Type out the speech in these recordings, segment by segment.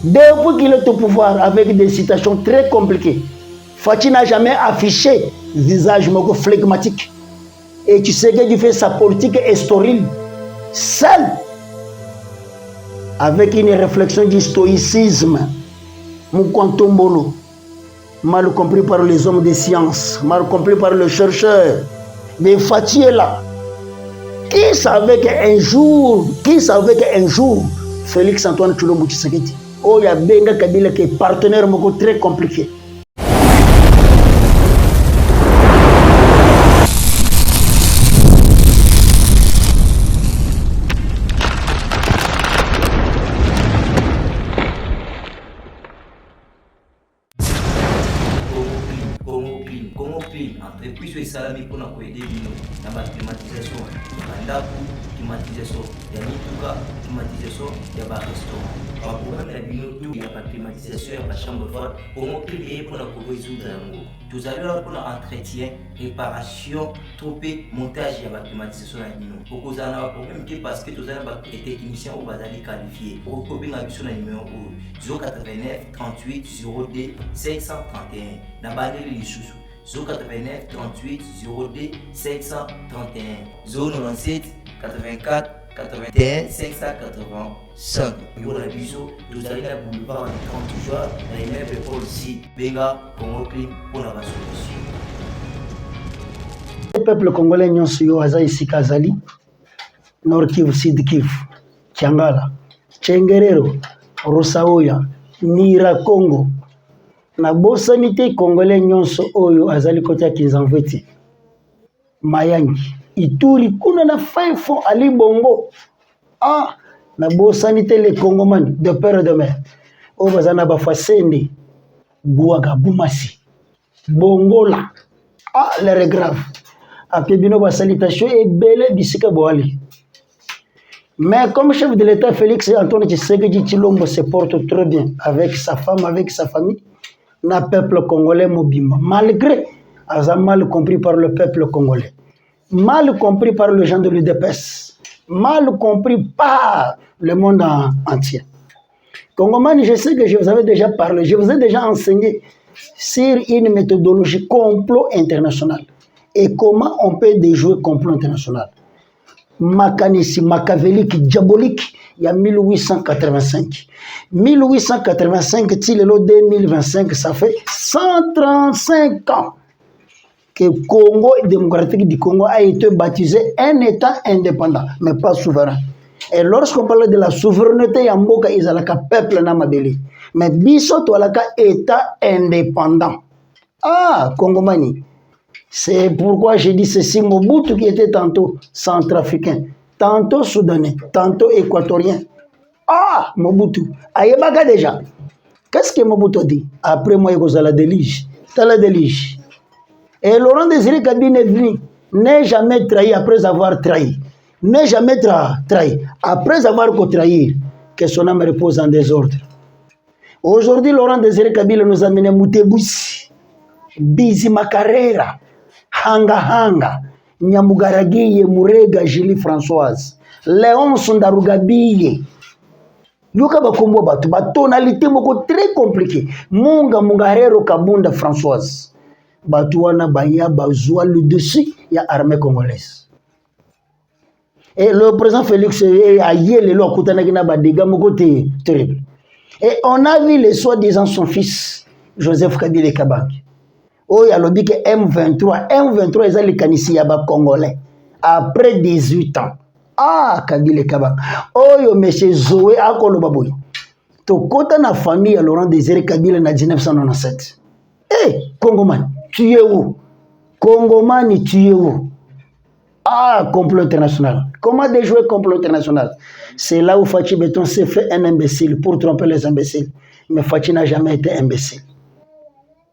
Depuis qu'il est au pouvoir, avec des citations très compliquées, Fachi n'a jamais affiché visage flegmatique. Et tu sais qu'il fait sa politique historique seul, avec une réflexion du stoïcisme, Mukantombolo, mal compris par les hommes de science, mal compris par le chercheur. Mais Fachi est là. Qui savait qu'un jour, Félix Antoine Tshilombo Tshisekedi, oh, il y a Benga Kabila qui est partenaire très compliqué. Entreprise et salami pour nous aider dans la climatisation, climatisation, il y a mituka, climatisation, il y a restaurant. Par programme il y a la climatisation, il y a la chambre forte, pour nous créer pour nous résoudre l'amour. Tout à l'heure pour l'entretien, réparation, troupé, montage, il y a la climatisation à nous. Pour que vous ayez un problème parce que vous avez des techniciens ou vous allez qualifier. Pour que vous ayez un numéro 089 38 02 531. Dans la les sous. 089 38 02 531 097 84 81 585. Vous avez vous allez la boulevard de 30 jours, dans les mêmes Paul ici, Benga, Congo Clim, pour la solution. Le peuple congolais nyonso aza ici Kazali, Nord Kivu, Sud Kivu, Kiangala, Tchengerero, Rosaoya, Nira Congo. Na bosanité congolais nyonso oyo azali kota Kinzamveti Mayangi Ituri kuna na fin fond Ali Bongo na bosanité les Congomani de père et de mère o bazana bafasende Bouaga Boumasi Bongola l'air est grave après bino ba salutation et belle bisika boali. Mais comme chef de l'État Félix Antoine Tshisekedi Tshilombo se porte très bien avec sa femme, avec sa famille. Le peuple congolais mobimba, malgré mal compris par le peuple congolais, mal compris par les gens de l'UDPS, mal compris par le monde entier. Congomani, je sais que je vous avais déjà parlé, je vous ai déjà enseigné sur une méthodologie complot international et comment on peut déjouer complot international. Macanisi, machiavélique, diabolique, il y a 1885. 1885, till 2025, ça fait 135 ans que le Congo démocratique du Congo a été baptisé un État indépendant, mais pas souverain. Et lorsqu'on parle de la souveraineté, Yamboka Izalaka peuple Namadeli. Mais Biso Toalaka État indépendant. Congomani. C'est pourquoi je dis ceci, Mobutu qui était tantôt centrafricain, tantôt soudanais, tantôt équatorien. Mobutu. Ayebaka déjà. Qu'est-ce que Mobutu dit? Après moi, il y a la délige. T'as la délige. Et Laurent Désiré Kabila est venu. N'est jamais trahi après avoir trahi. N'est jamais trahi après avoir trahi. Que son âme repose en désordre. Aujourd'hui, Laurent Désiré Kabila nous a amené Moutebousi, Bizi Makarera, Hanga, Nyamugaragiye, Murega, Julie Françoise, Léon Sondarugabiye. Yoka bakombo batu, tonalité moko très compliquée. Mungarero Kabunda Françoise. Batouana Baya Bazoua le dessus, il y a armée congolaise. Et le président Félix a yé le loi Koutanagina Badega moko terrible. Et on a vu les soi-disant son fils, Joseph Kabila Kabange. Oh, il y a le dit que M23, ils ont les canissi yaba congolais. Après 18 ans. Kabila Kabange. Oh, yo, monsieur Zoé Akolobaboy. To kota na famille à Laurent Désiré Kabila na 1997. Congomani, tu es où? Congomani, tu es où? Complot international. Comment déjouer complot international? C'est là où Fachi Beton s'est fait un imbécile pour tromper les imbéciles. Mais Fachi n'a jamais été imbécile.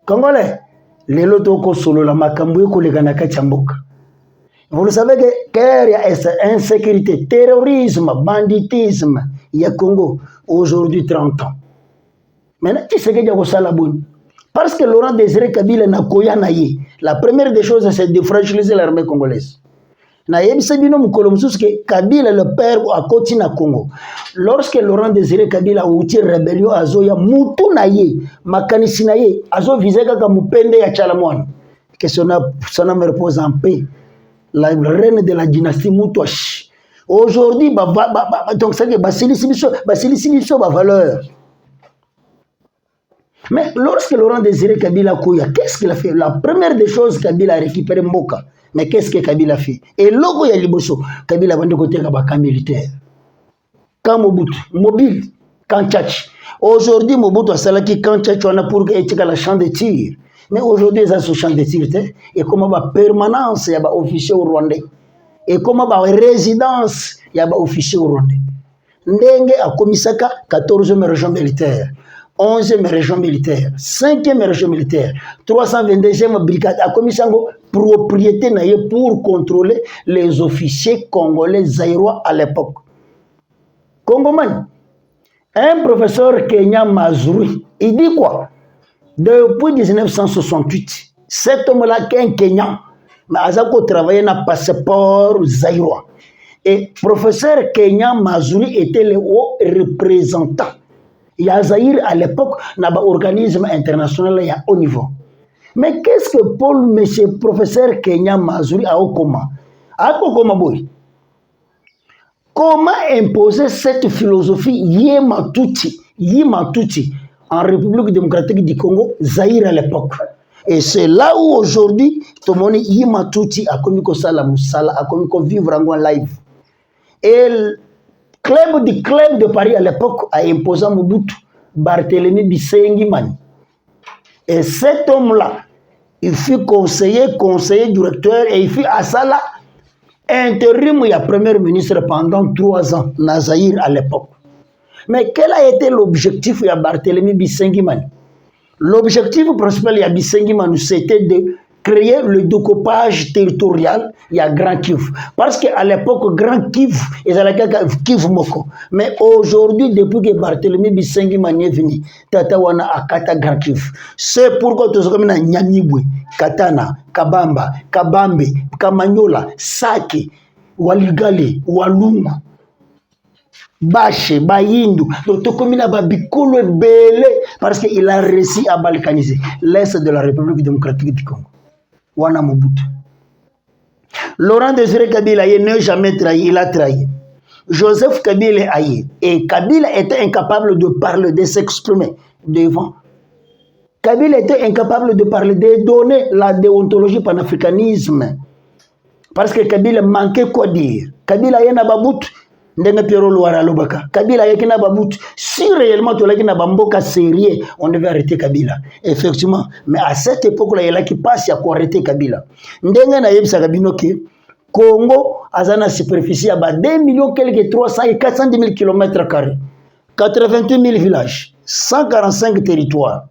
Congolais, les lotoko solo la makambu ko le ganaka chamboka. Vous le savez que il y a insécurité, terrorisme, banditisme, il y a Congo aujourd'hui 30 ans. Maintenant, tu sais que il y a ça bonne. Parce que Laurent Désiré Kabila n'a koya naïe. La première des choses, c'est de fragiliser l'armée congolaise. Na yebisabino mukolo mususu ke Kabila le père a koti na Congo. Lorsque Laurent Désiré Kabila a outi rébellion azoya mutu na ye, makanisi na ye, azo visé kaka mupende ya Chalamwan. Que son âme repose en paix. La reine de la dynastie Moutouache. Aujourd'hui, donc c'est que Basilisibiso va valeur. Mais lorsque Laurent Désiré Kabila Kouya, qu'est-ce qu'il a fait? La première des choses, Kabila a récupéré Mboka. Mais qu'est-ce que Kabila a fait? Et logo ya liboso, Kabila a vendu côté Kabaka militaire. Quand Mobutu, mobile, quand Tchatch. Aujourd'hui, Mobutu a salaki quand Tchatch, on a pour que la champ de tir. Mais aujourd'hui, ça se champ de tir. Et comment va permanence, il y a officier au Rwandais. Et comment va résidence, il y a officier au Rwandais. Ndenge a commisaka 14e région militaire, 11e région militaire, 5e région militaire, 322e brigade a commissango propriété naie pour contrôler les officiers congolais zaïrois à l'époque. Congoman, un professeur Kenya Mazrui, il dit quoi? Depuis 1968, cet homme-là qui est un Kenyan, mais Azako travaillait dans le passeport zaïrois. Et professeur Kenyan Mazrui était le haut représentant. Il y a Zaïre à l'époque, dans l'organisme international à haut niveau. Mais qu'est-ce que Paul, monsieur professeur Kenyan Mazrui a au comment? Comment imposer cette philosophie Yimatuti en République démocratique du Congo, Zaïre à l'époque? Et c'est là où aujourd'hui, tout le monde Yimatuti a commis ça, a commis vivre en live. Et le club de Paris à l'époque a imposé Mobutu, Barthélemy Bisengimani. Et cet homme-là, il fut conseiller directeur, et il fut à Sala intérim, il y a premier ministre pendant 3 ans, Nazaïr à l'époque. Mais quel a été l'objectif de Barthélemy Bisengimani? L'objectif principal de Bisengimani, c'était de créer le découpage territorial, il y a Grand Kivu. Parce qu'à l'époque, Grand Kivu, ils allaient Kivu Moko. Mais aujourd'hui, depuis que Barthélemy Bisengimani est venu, Tatawana Akata Grand Kivu. C'est pourquoi tout ce comme Nyamibwe, Katana, Kabamba, Kabambe, Kamanyola, Sake, Waligale, Waluma, Bache, Bayindu, tout comme il a Babikolo Belé, parce qu'il a réussi à balkaniser l'Est de la République démocratique du Congo. Wana Mobutu. Laurent Désiré Kabila n'a jamais trahi, il a trahi. Joseph Kabila a eu. Et Kabila était incapable de parler, de s'exprimer devant. Kabila était incapable de parler, de donner la déontologie panafricanisme. Parce que Kabila manquait quoi dire. Kabila yana babut. Kabila yakina babut. Si réellement tu l'as bamboka sérieux, on devait arrêter Kabila. Effectivement, mais à cette époque-là, il y a qui passe à arrêter Kabila. Ndenga na yebisa kabino ke Congo azana superficie à 2 millions quelques 300 et 410 000 km², 88 000 villages, 145 territoires.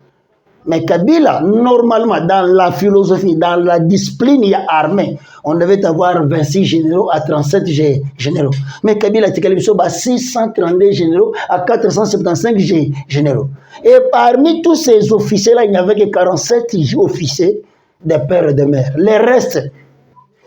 Mais Kabila, normalement, dans la philosophie, dans la discipline, il y a armée. On devait avoir 26 généraux à 37 généraux. Mais Kabila, il y a 632 généraux à 475 généraux. Et parmi tous ces officiers-là, il n'y avait que 47 officiers de père et de mère. Les restes,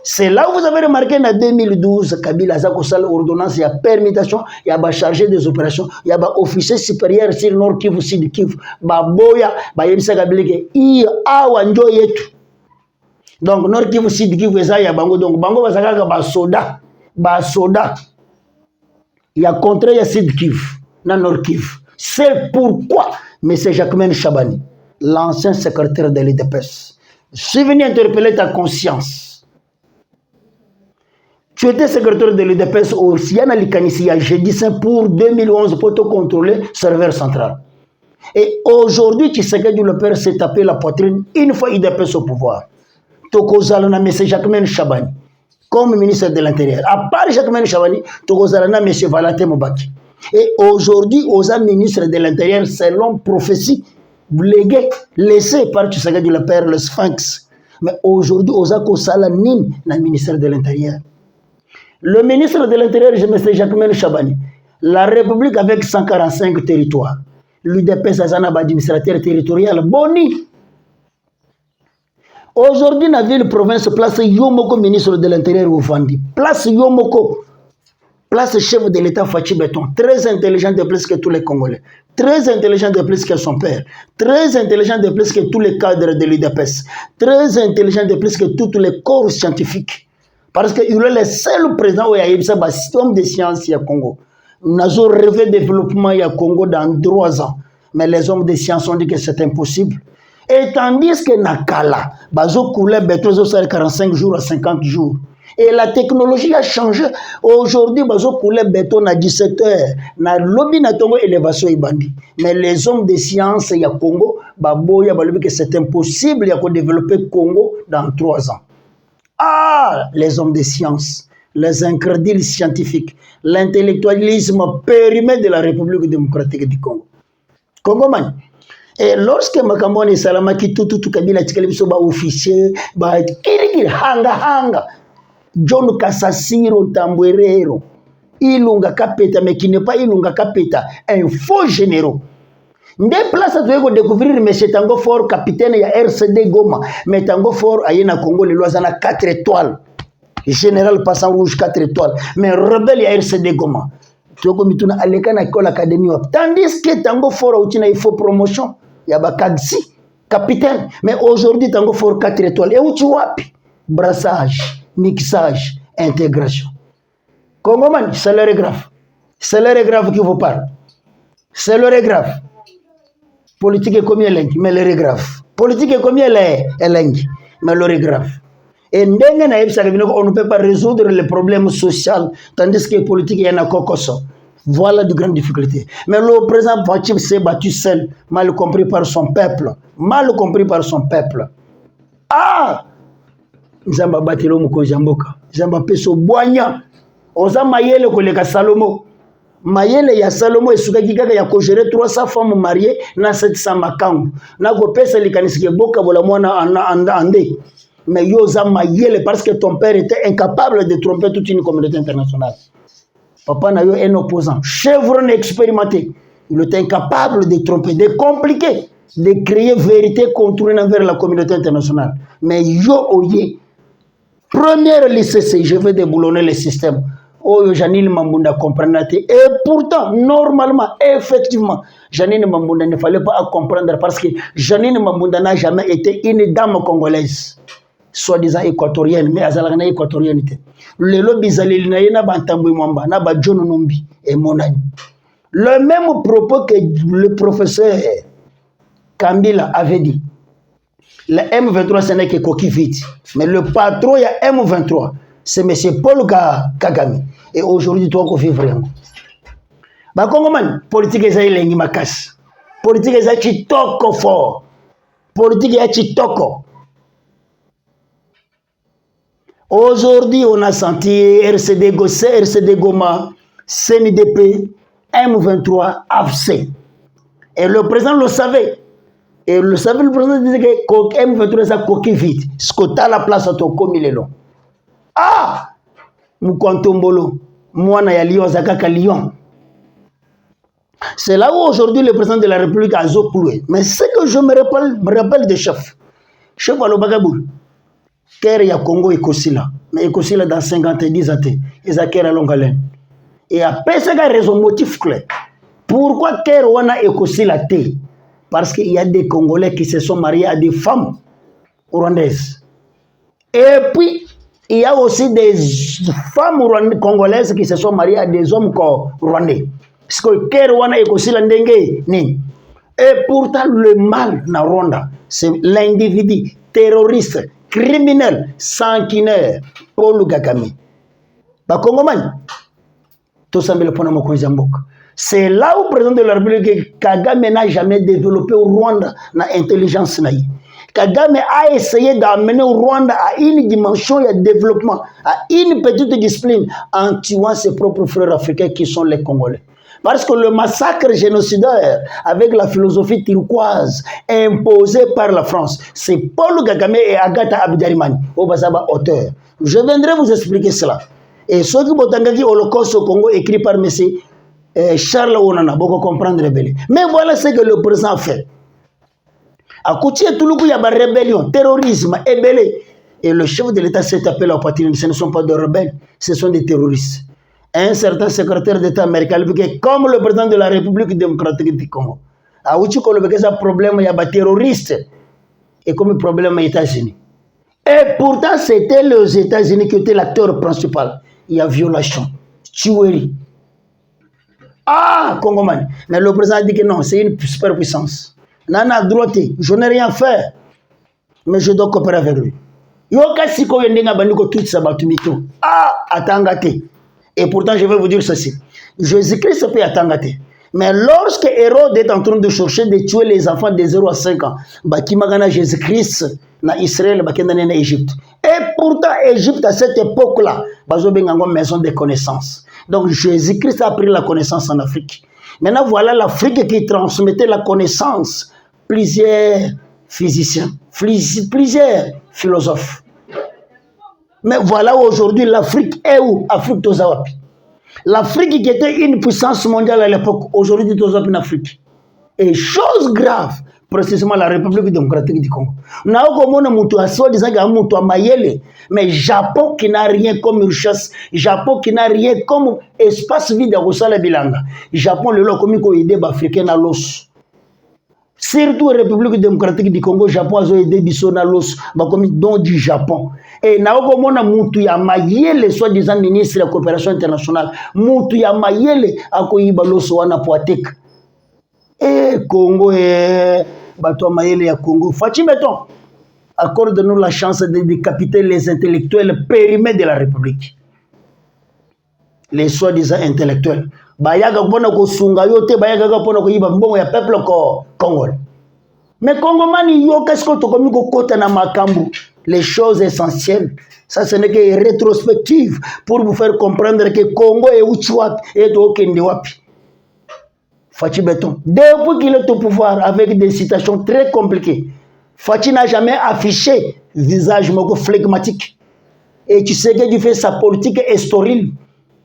c'est là où vous avez remarqué en 2012, Kabila a une ordonnance, il y a permutation, il y a chargé des opérations, il y a officier supérieur sur Nord Kivu, Sud Kivu, Boya, Yebisa Kabila, il y a donc Nord Kivu, Sud Kivu, il y a Bango, donc Bango va s'agir soda. Il y a contre il Sud Kivu, dans Nord Kivu. C'est pourquoi M. Jacquemain Chabani, l'ancien secrétaire de l'IDPS, je suis venu interpeller ta conscience. Tu étais secrétaire de l'UDPS au Siana Likanisia, j'ai dit ça pour 2011 pour te contrôler le serveur central. Et aujourd'hui, tu sais que le père s'est tapé la poitrine une fois l'UDPS au pouvoir. Tokozalana M. Jacquemain Chabani, comme ministre de l'Intérieur. À part Jacquemain Chabani, Tokozalana M. Valentin Mobaki. Et aujourd'hui, aux ministres de l'Intérieur, selon prophétie, légué, laissé par tu sais que le père, le Sphinx. Mais aujourd'hui, aux Akosalanin, le ministère de l'Intérieur. Le ministre de l'Intérieur, M. Jacquemain Chabani, la République avec 145 territoires, l'UDPS Azanab administrateur territorial, Boni. Aujourd'hui, dans la ville province, place Yomoko, ministre de l'Intérieur, au Fandi. Place Yomoko, place chef de l'État Fachi Béton. Très intelligent de plus que tous les Congolais. Très intelligent de plus que son père. Très intelligent de plus que tous les cadres de l'UDPS. Très intelligent de plus que tous les corps scientifiques. Parce qu'il est le seul président où il y a eu un système de sciences au Congo. Nous avons rêvé de développement au Congo dans 3 ans. Mais les hommes de sciences ont dit que c'est impossible. Et tandis que Nakala, bazo coulait béton 45 jours à 50 jours. Et la technologie a changé. Aujourd'hui, bazo coulait béton à 17 heures. Na lobby na tongo élévation ibandi. Mais les hommes de sciences ya Congo, baboya balobi que c'est impossible ya ko développer Congo dans 3 ans. Ah, les hommes de sciences, les incrédules scientifiques, l'intellectualisme périmé de la République démocratique du Congo. Congo man. Et lorsque Makamboni Salama qui tout Kabila Tikalibiso ba officier, ba kirikiri hanga, John Kasasiro Tambwerero, Ilunga Kapeta, mais qui n'est pas Ilunga Kapeta, un faux généraux. Des places à découvrir, mais c'est Tango Fort, capitaine, il y a RCD Goma, mais Tango Fort, il y a Congo, les loisana 4 étoiles. Général passant rouge 4 étoiles, mais rebelle, il y a RCD Goma. Tandis que Tango Fort, il faut promotion. Il y a Kagsi, capitaine. Mais aujourd'hui, Tango Fort 4 étoiles. Et où tu vois? Brassage, mixage, intégration. Congo man, c'est l'heure grave. C'est l'heure grave qui vous parle. C'est l'heure grave. Politique est combien elle mais l'heure grave. Politique est combien elle est mais l'heure grave. Et on ne peut pas résoudre les problèmes sociaux, tandis que politique, il y en a cocoso. Voilà de grandes difficultés. Mais le président Fachi s'est battu seul, mal compris par son peuple. Mal compris par son peuple. Ah! Zamba batilo muko jamboka. Zamba peso boanya. Oza mayele koleka Salomo. Mayele ya Salomo esuka kikaka ya ko gérer 300 femmes mariées na 700 makangu. Na ko pesa likanisike boka bola mwana ande. Mais yoza mayele parce que ton père était incapable de tromper toute une communauté internationale. Papa n'a eu un opposant, chevron expérimenté. Il était incapable de tromper, de compliquer, de créer vérité contournée envers la communauté internationale. Mais yo oye, première lycée, je vais déboulonner le système. Oh, Janine Mambunda comprendre. Et pourtant, normalement, effectivement, Janine Mambunda ne fallait pas comprendre parce que Janine Mambunda n'a jamais été une dame congolaise. Soi-disant équatorienne, mais azalana équatorienne. Le lobby zalili na bantambu mwamba na ba John Nombi et Monani. Le même propos que le professeur Kambila avait dit. Le M23 ce n'est que coquille vide, mais le patron il y a M23, c'est M. Paul Kagame. Et aujourd'hui toi qu'on fait vraiment. Ba Congo man, politique est elengi makas. Politique est chitoko fort. Politique est chitoko. Aujourd'hui, on a senti RCD Goma, CNDP, M23, AFC. Et le président le savait. Et le savait, le président disait que M23 est coquille vide. Ce que tu as la place à ton comilelo. Ah! Moukantombolo, Mouana ya Lyon, Zakaka Lyon. C'est là où aujourd'hui le président de la République a zopoué. Mais ce que je me rappelle de chef. Chef Alobagabou. Kere ya Congo ekosila, mais ekosila dans 50 ans, ils a kere longue haleine. Et après ça, il y a raison motif clair. Pourquoi kere wana ekosila te? Parce qu'il y a des Congolais qui se sont mariés à des femmes rwandaises. Et puis, il y a aussi des femmes congolaises qui se sont mariées à des hommes rwandais. Parce que kere wana ekosila ndenge ni. Et pourtant, le mal na Rwanda, c'est l'individu terroriste, criminel, sanguinaire, Paul Kagame. C'est là où le président de la République, Kagame n'a jamais développé au Rwanda l'intelligence. Kagame a essayé d'amener au Rwanda à une dimension de développement, à une petite discipline, en tuant ses propres frères africains qui sont les Congolais. Parce que le massacre génocidaire avec la philosophie turquoise imposée par la France, c'est Paul Kagame et Agatha Abdiarimani, au Bazaba auteur. Je viendrai vous expliquer cela. Et ce qui est Holocauste au Congo, écrit par M. Charles Onana, beaucoup comprendre. Mais voilà ce que le président fait. Akouti et Touloukou, il y a une rébellion, terrorisme, ébélé. Et le chef de l'État s'est appelé à poitrine. Ce ne sont pas des rebelles, ce sont des terroristes. Un certain secrétaire d'État américain, comme le président de la République démocratique du Congo, a eu un problème, il y a des terroristes. Et comme problème aux États-Unis. Et pourtant, c'était les États-Unis qui étaient l'acteur principal. Il y a violation, tuerie. Ah, Congoman. Mais le président dit que non, c'est une superpuissance. Nana droite, je n'ai rien fait. Mais je dois coopérer avec lui. Yoka siko yendenga bandiko tout ça batumito. Ah, atangate. Et pourtant, je vais vous dire ceci. Jésus-Christ peut attangate. Mais lorsque Hérode est en train de chercher de tuer les enfants de 0 à 5 ans, Bakimagana Jésus-Christ na Israël, Bakendane na Égypte. Et pourtant, Égypte à cette époque-là, Bazobengango maison de connaissances. Donc Jésus-Christ a pris la connaissance en Afrique. Maintenant, voilà l'Afrique qui transmettait la connaissance. Plusieurs physiciens, plusieurs philosophes. Mais voilà aujourd'hui l'Afrique est où? Afrique Tozawapi. L'Afrique qui était une puissance mondiale à l'époque, aujourd'hui est en Afrique. Et chose grave, précisément la République démocratique du Congo. Nous avons mais Japon qui n'a rien comme richesse, Japon qui n'a rien comme espace vide à Rosala Bilanga. Japon, le locomique aidé africain à l'os. Surtout la République démocratique du Congo, Japon a aidé Bissot à l'os, dont du Japon. Et naokomona mutu ya mayele soi-disant ministre de la coopération internationale mutu ya mayele akoyiba loso wana poatek Congo bato mayele ya Congo fachi meton accorde-nous la chance de décapiter les intellectuels périmés de la République, les soi-disant intellectuels bayaga pona ko sunga yote bayaga pona ko yiba mbongo ya peuple congolais. Mais Congomani yo qu'est-ce que tu komi ko kota na makambu les choses essentielles. Ça, ce n'est que rétrospective pour vous faire comprendre que Congo est Uchiwap et Okendewapi. Fachi Béton. Depuis qu'il est au pouvoir avec des citations très compliquées, Fachi n'a jamais affiché visage flegmatique. Et tu sais que tu fais sa politique historique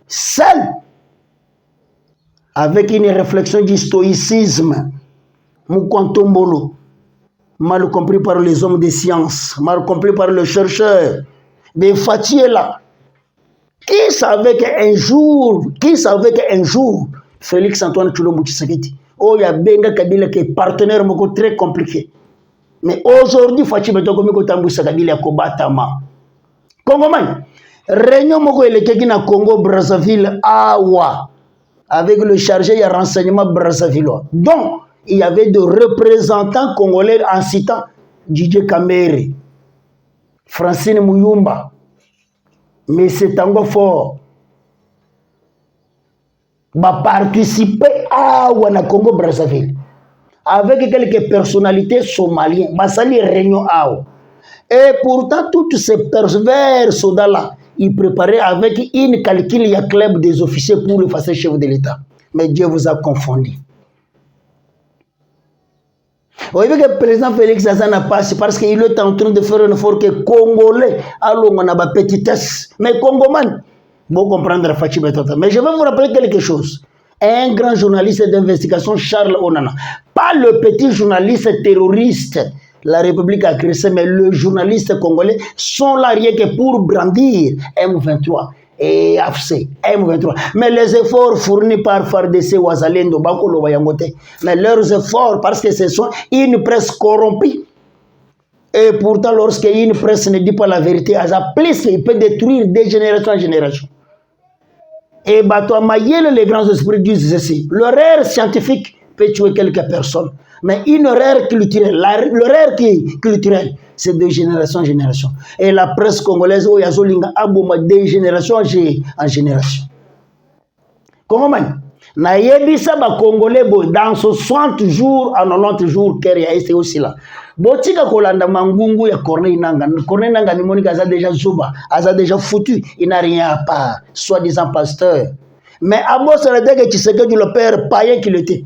seul, avec une réflexion du stoïcisme. Moukantombolo. Mal compris par les hommes de science, mal compris par le chercheur. Mais Fachi est là. Qui savait qu'un jour, Félix Antoine Tshilombo Tshisekedi, oh, il y a Benga Kabila qui est partenaire très compliqué. Mais aujourd'hui, Fachi Beto Komiko Tamboussa Kabila Kobatama. Congoman, réunion Moko Elekeki na Congo Brazzaville, Awa, avec le chargé de renseignement Brazzavillois. Donc, il y avait des représentants congolais en citant Didier Kamere, Francine Mouyumba, mais c'est Tango Fort. Va participer à Wana Congo Brazzaville avec quelques personnalités somaliennes. Va salir réunion à. Et pourtant, toutes ces pervers soldats-là, ils préparaient avec une calcul, il y a club des officiers pour le faire chef de l'État. Mais Dieu vous a confondu. Vous voyez que le président Félix Azana passe parce qu'il est en train de faire un effort que Congolais allons on a ma petitesse. Mais Congoman, vous comprendre Fachi Betota. Mais je vais vous rappeler quelque chose. Un grand journaliste d'investigation, Charles Onana. Pas le petit journaliste terroriste. La République a créé, mais le journaliste congolais sont là rien que pour brandir M23. Et AFC, M23. Mais les efforts fournis par FARDC ou Azalendo, Bakolo Bayangote, mais leurs efforts, parce que ce sont une presse corrompue. Et pourtant, lorsqu'une presse ne dit pas la vérité, il peut détruire de génération en génération. Et Bato Mayele, les grands esprits disent ceci. L'erreur scientifique peut tuer quelques personnes. Mais une erreur culturelle, l'erreur culturelle, c'est de génération en génération. Et la presse congolaise, oh, yazolinga aboma de génération en génération. Comment na yebisa ba congolais dans 60 jours à 90 jours Keria est aussi là. Botika kolanda mangungu ya Corneille Nanga. Corneille Nanga ni Monica a déjà zuba, a déjà foutu, il n'a rien à part, soi-disant pasteur. Mais à moi ça veut dire que Tshisekedi le père païen qu'il était.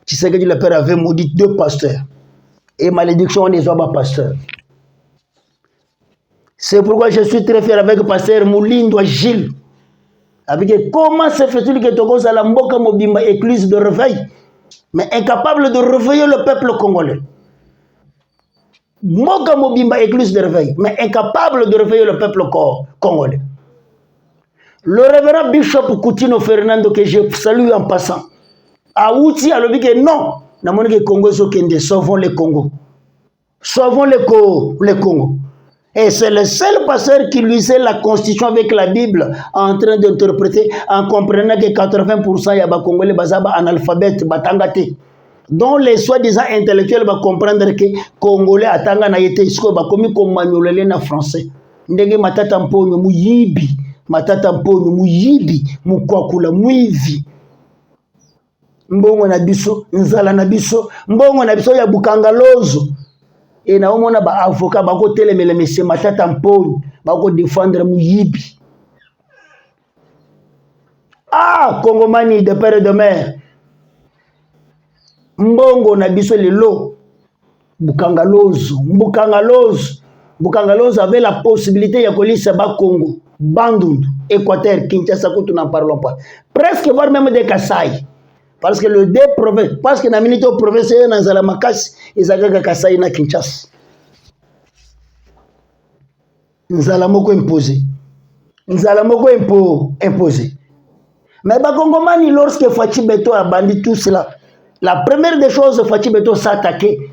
Tshisekedi le père avait maudit 2 pasteurs. Et malédiction on les a pasteurs. C'est pourquoi je suis très fier avec le pasteur Moulindo Gilles. Avec comment se fait-il que Togo Salamboka Mobimba écluse de réveil, mais incapable de réveiller le peuple congolais. Moka Mobimba église de réveil, mais incapable de réveiller le peuple congolais. Le révérend Bishop Coutinho Fernando, que je salue en passant, a outi à l'objet que non, na monique Congo Zokende, sauvons le Congo. Sauvons le Congo. Et c'est le seul pasteur qui lisait la constitution avec la Bible en train d'interpréter, en comprenant que 80% y a des Congolais basaba analphabète, batangate. Dont les soi-disant intellectuels vont comprendre que Congolais atanga na yete isko ba komi ko manuelele na français. Ndenge matata mponyo muyibi, matata mponyo muyibi, mukwakula muivi. Mbongo na biso, nzala na biso, mbongo na biso ya bukangalozo. Et na omona ba avocat ba ko telemele monsieur matata mponyo, ba ko défendre muyibi. Ah, Congomani de père et de mère. Mbongo na biso lelo bukangalozo avait la possibilité de coller ba Congo, Bandundu, Équateur, Kinshasa, nous n'en parlons pas. Presque voire même des Kassai. Parce que le deux provinces, parce que na minute au province na zala makasi, izaka Kassai na Kinshasa. Nzala moko imposé. Mais ba Congomani lorsque Fachi Beto a bandit tout cela, la première des choses, Fachi Beto s'attaquer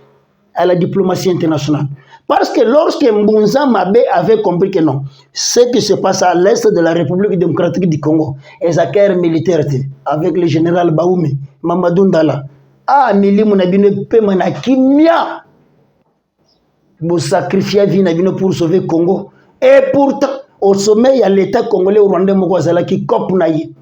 à la diplomatie internationale. Parce que lorsque Mbunza Mabe avait compris que non, ce qui se passe à l'est de la République démocratique du Congo, les acquéreurs militaires avec le général Baoumé, Mamadou Ndala, Mili Mounabine Pemana Kimia, vous sacrifiez vie pour sauver le Congo. Et pourtant, au sommet, il y a l'État congolais au Rwanda Mouazala qui cope naïe.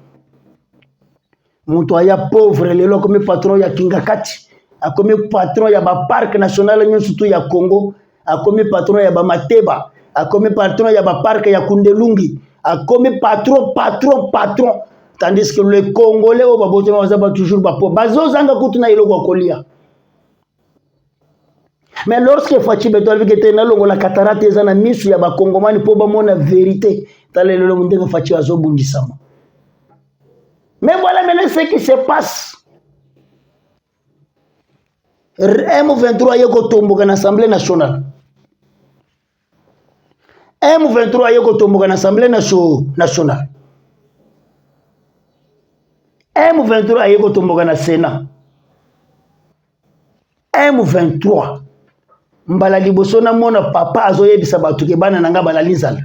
Montoya pauvre, les lois comme patron ya Kingakati, a comme patron ya ba parc national surtout ya Congo, a comme patron ya ba Mateba, a comme patron ya ba parc ya Kundelungi, a comme patron. Tandis que les Congolais au Babotema bazaba toujours ba pauvre. Bazo zanga kutuna iloko kolia. Mais lorsque Fachi Beto a vu que tena longo la cataracte ezana misu ya ba Congomani po ba mona vérité, tale lelo mundenge Fachi azo bundisama. Mais voilà maintenant ce qui se passe. M23 yeko tomboka na Assemblée nationale. M23 yeko tomboka na Assemblée nationale. M23 yeko tomboka na Sénat. M23 mbala liboso na mona papa azoyebisa batu ke bana nanga bala linzala.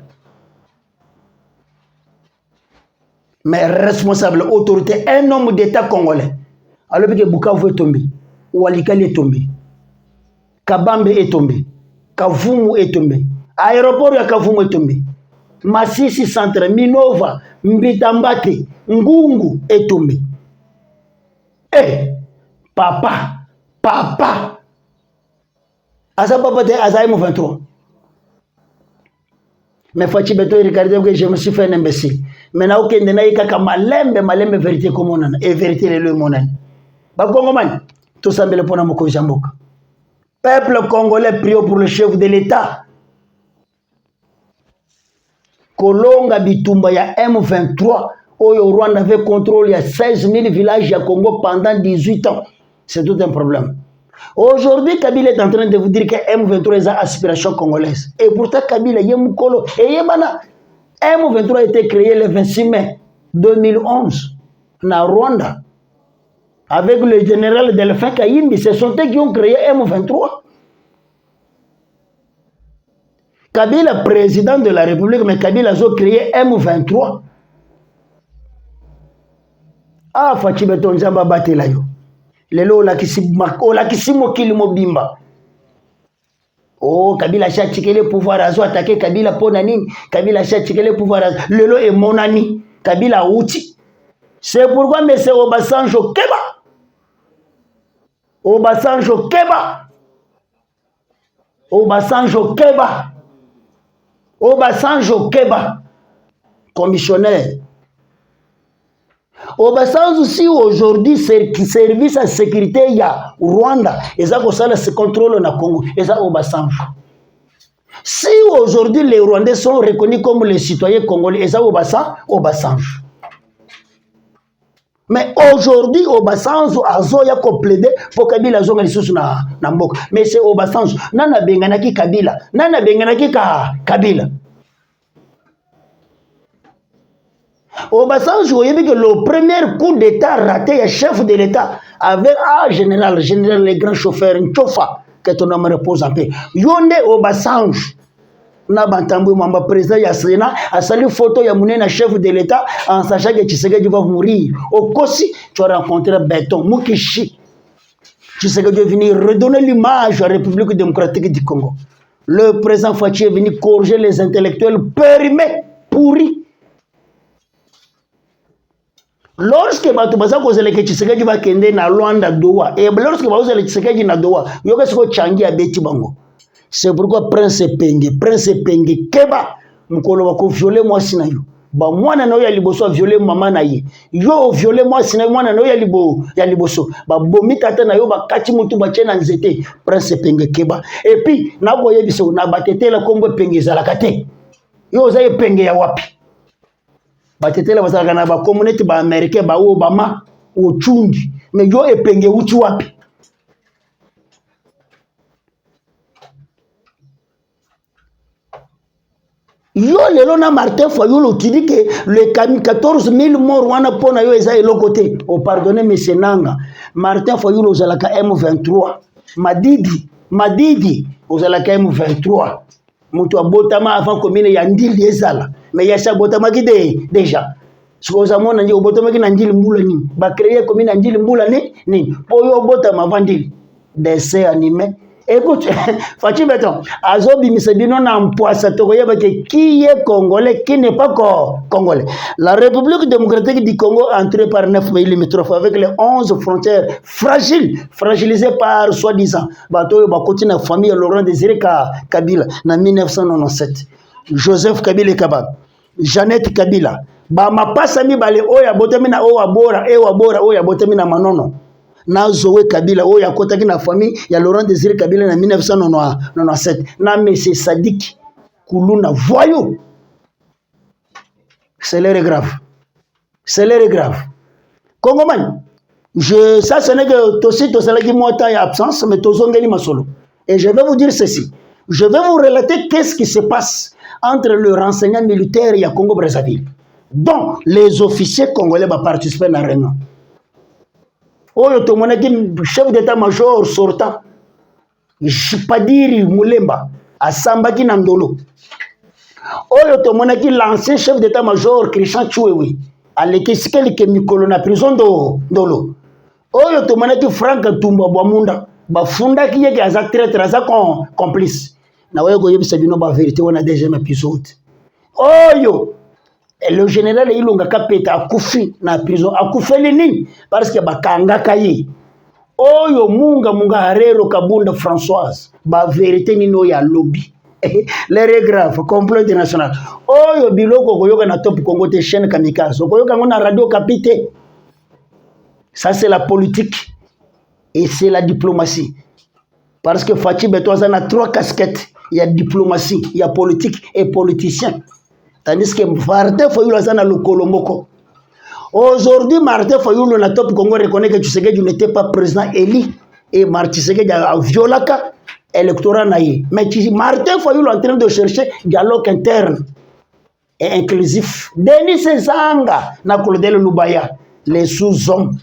Mais responsable, autorité, un homme d'État congolais. Alors que Bukavu est tombé, Walikali est tombé, Kabambe est tombé, Kavumu est tombé, aéroport ya Kavumu est tombé, Masisi Centre, Minova, Mbitambate, Ngungu est tombé. Eh, papa, Asa papa de Azaïm 23. Mais Fachi Beto regardez que je me suis fait un imbécile. Maintenant aucun de naïka ka malembe vérité comme on a et vérité le monan. Ba Congomani tout ça le pona moko jamboka. Peuple congolais prie pour le chef de l'État. Kolonga bitumba ya M23 au Rwanda avait contrôle ya 16 000 villages ya Congo pendant 18 ans. C'est tout un problème. Aujourd'hui, Kabila est en train de vous dire que M23 est une aspiration congolaise. Et pourtant, Kabila est Moukolo. Et Yébana, M23 a été créé le 26 mai 2011 en Rwanda. Avec le général Delphin Kayimbi, ce sont eux qui ont créé M23. Kabila, président de la République, mais Kabila a créé M23. Ah, Fachi Beto Nzamba Batelayo. Lelo olakisi mokili mobimba. Oh, Kabila a chatiqué le pouvoir azo attaqué Kabila pona nini? Kabila a chatiqué le pouvoir azo. Lelo est monani. Kabila outi. C'est pourquoi M. Obasanjo Keba. Commissionnaire. Obasanjo si aujourd'hui service à sécurité ya Rwanda eza ko sala ce contrôle na Congo eza Obasanjo. Si aujourd'hui les Rwandais sont reconnus comme les citoyens congolais eza Obasanjo. Mais aujourd'hui, Obasanjo azoya ko plaider pour Kabila zonga lisusu na mboka. Mais c'est Obasanjo. Nana benganaki Kabila. Nana benganaki Kabila. Obasanjo, il y que le premier coup d'état raté, le chef de l'état, avec général, les grands chauffeurs, Nchofa, que ton homme repose en paix. Yonde Obasanjo. Na bantambu mamba président ya Sénat a salué photo ya Mounena chef de l'état en sachant que Tshisekedi va mourir. Au Kossi, tu as rencontré Béton Mukishi. Tshisekedi est venu redonner l'image à la République démocratique du Congo. Le président Fachi est venu corriger les intellectuels périmés, pourris. Lorsque Batubaza kozele que Tshisekedi va kende na Luanda Doha et lorsque Bazele Tshisekedi na Doha, yoka siko changi ya beti bango. C'est pourquoi Prince Penge, Keba, mukolo wako violer moi sinayo. Ba mwana na yo ya liboso violer mama na ye. Yo violer moi sinayo mwana na yo ya liboso. Ba bomi tata na yo ba kati mutu ba chena nzete. Prince Penge Keba. Et puis na boye biso na batetela kombo Penge zalaka te. Yo zaye Penge ya wapi? Batetela bazalaka na ba communauté ba américain ba Obama o chungi. Mais yo e Penge uchi wapi? Yo lelo na Martin Fayulu qui dit que les 14 000 morts wana pona yo eza elo côté. Oh pardonnez monsieur Nanga. Martin Fayulu ozalaka M23. Madidi ozalaka M23. Mutu abotama avant commune ya Ndili ezala. Mais ya sa botama ki déjà. Sikoza mona ndio botama ki na Ndili mbula ni. Ba créer commune ya Ndili mbula ni. Po yo botama avant Ndili. Dessin animé. Écoute, Fachi Béton, Azobi Misebino n'a pas qui est congolais, qui n'est pas congolais. La République démocratique du Congo entrée par 9 pays limitrophes avec les 11 frontières fragilisées par soi-disant. Bateau Bakotine, famille Laurent Désiré Kabila, en 1997. Joseph Kabila Kabab, Jeannette Kabila. Ba mapasami bale oya botamina oya botamina manono. Na Zoé Kabila oya kotaki na famille ya Laurent Désiré Kabila en 1997 na monsieur Sadik Koulouna voyou. C'est l'air grave. Congoman, ça ce n'est que tosi tosalaki mota ya absence mais tozongeli masolo. Et je vais vous dire ceci. Je vais vous relater qu'est-ce qui se passe entre le renseignement militaire et Congo Brazzaville. Donc les officiers congolais va participer à la réunion. Oyo tomonaki chef d'état-major sortant Padiri Mulemba asambaki na ndolo. Oyo tomonaki l'ancien chef d'état-major Christian Chouewi alekisiki ke mikolo na prison ndolo. Oyo tomonaki Frank Tumba Bwamunda bafundaki yeke aza traître aza complice. Na oyo koyebisa bino ba vérité wana deuxième épisode. Oyo et le général Ilunga Kapeta akufi na prison akufeli nini parce que bakanga kayi oyo munga harero Kabunda Françoise ba vérité nino ya lobby les grave complot international oyo biloko koyoka na top Congo te chaîne kamikaze koyoka ngona radio kapité. Ça c'est la politique et c'est la diplomatie parce que Fachi Beto a 3 casquettes, il y a diplomatie, il y a politique et politicien. Tandis que Martin Fayulu a le Kolomoko. Aujourd'hui, Martin Fayulu, la top Congo reconnaît que Tshisekedi n'était pas président élu et Martin Tshisekedi a violé l'électorat naïe. Mais Martin Fayulu est en train de chercher dialogue interne et inclusif. Denis Sezanga, Nakolodel Lubaya, les sous-hommes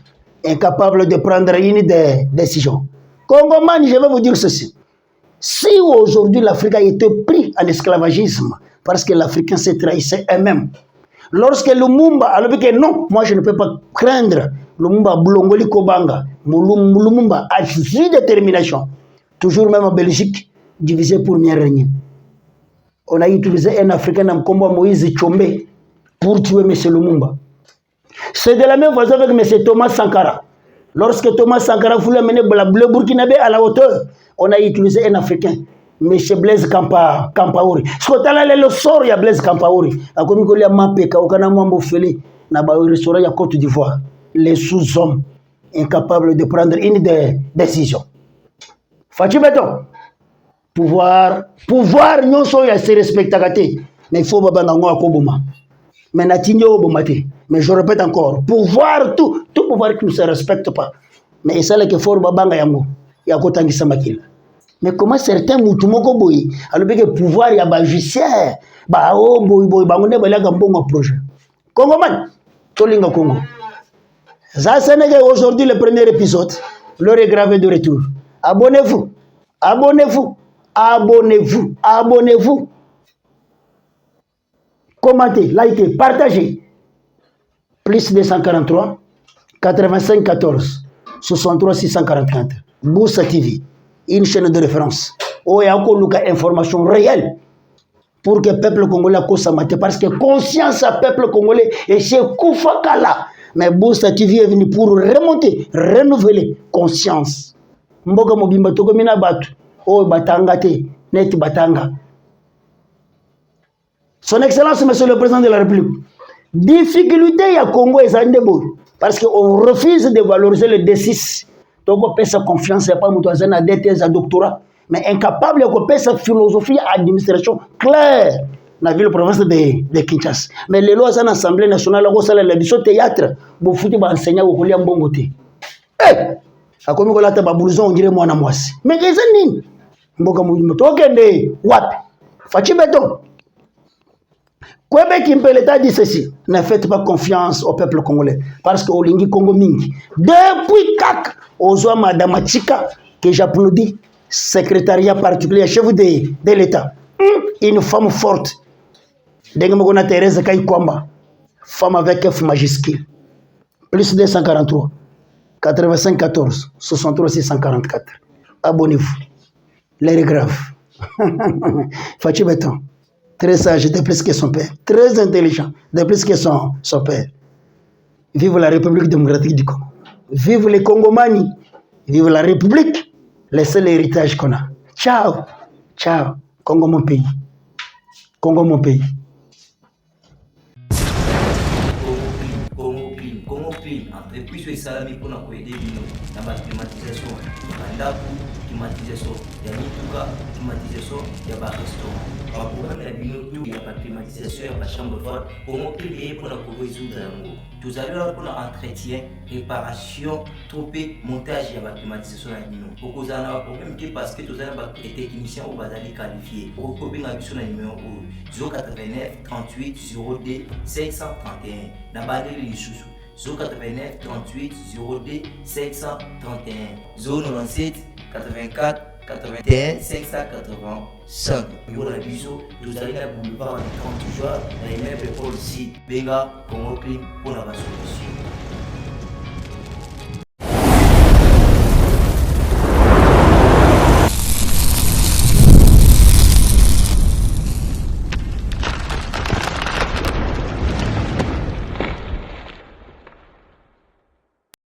incapables de prendre une décision. Congoman, je vais vous dire ceci. Si aujourd'hui l'Afrique a été pris en esclavagisme, parce que l'Africain s'est trahissé eux-mêmes. Lorsque Lumumba a dit que non, moi je ne peux pas craindre Lumumba Boulongoli Kobanga, Lumumba a eu détermination. Toujours même en Belgique, divisé pour mieux régner. On a utilisé un Africain en combat Moïse Tchombe pour tuer M. Lumumba. C'est de la même façon avec M. Thomas Sankara. Lorsque Thomas Sankara voulait mener le Burkinabé à la hauteur, on a utilisé un Africain. M. Blaise Kampaori. Ce qu'on a le sort, il y a Blaise Kampaori. A comme il y a Mapeka, au Canada, Mambofeli, dans le restaurant à Côte d'Ivoire. Les sous-hommes incapables de prendre une décision. Fachi Beton. Pouvoir, non seulement il y a ses respectabilités, mais il faut que nous Mais Natinho Bomate. Mais je répète encore, pouvoir, tout pouvoir qui ne se respecte pas. Mais c'est là que fort Babanga Yango. Yako Tangisa Makil. Mais comment certains Moutoumoko Boy, alors que pouvoir, il y a un judiciaire, boy, bangonne, il y a un bon projet. Congo man, Tolinga Congo. Ça, c'est aujourd'hui le premier épisode. L'heure est gravée de retour. Abonnez-vous. Abonnez-vous. Abonnez-vous. Abonnez-vous. Commentez, likez, partagez. Plus 243 85 14 63 644. Boussa TV. Une chaîne de référence. Où il y a encore une information réelle pour que le peuple congolais puisse s'amater. Parce que conscience à peuple congolais et chez Koufakala. Mais Boussa TV est venu pour remonter, renouveler conscience. Mboka mobimba toko mina batu. Oh batanga te, net batanga. Son Excellence, Monsieur le Président de la République. Difficulté à Congo et Zandebo. Parce qu'on refuse de valoriser le D6. Donc on paie sa confiance, il n'y a pas de à des thèses à doctorat. Mais incapable de payer sa philosophie à administration claire dans la ville province de Kinshasa. Mais les lois en Assemblée nationale, on a l'édition théâtre, vous foutez les enseignants au collier en bon côté. Eh! A comme on a un blouson, on dirait moi na moi. Mais qu'est-ce que c'est? Mboka Moudimoto, ok, what? Fachi béton. Kwebe Kimpeleta dit ceci: ne faites pas confiance au peuple congolais. Parce qu'au Lingi Congo Mingi, depuis CAC, aux oies Madame Chika, que j'applaudis, secrétariat particulier, chef de l'État, une femme forte. Dengamogona Thérèse Kaikwamba, femme avec F majuscule. Plus 243 85 14 63 644. Abonnez-vous. L'air est grave. Fachi Béton. Très sage, de plus que son père. Très intelligent, de plus que son père. Vive la République démocratique du Congo. Vive les Congomani. Vive la République. Le seul héritage qu'on a. Ciao. Ciao. Congo mon pays. Congo mon pays. Congo Clean. Entreprise et salami pour nous aider dans la climatisation. Mandaku, climatisation. Il y a Nituka, climatisation. Il y a un restaurant. Pour il y a la climatisation, il y a la chambre forte. Pour nous créer pour nous résoudre yango. Tout à l'heure pour l'entretien, réparation, tropé, montage, il y a la climatisation à nous. Pour que vous ayez un problème parce que vous avez des techniciens ou vous allez qualifier. Pour que vous ayez un numéro 089 38 02 531. Dans la barre de l'issue. 089 38 02 531. 097 84 81 585. Pour la biseau, vous allez la boulevard en 30 jours, la immeuble Paul C. Benga, Congo Clean pour la solution.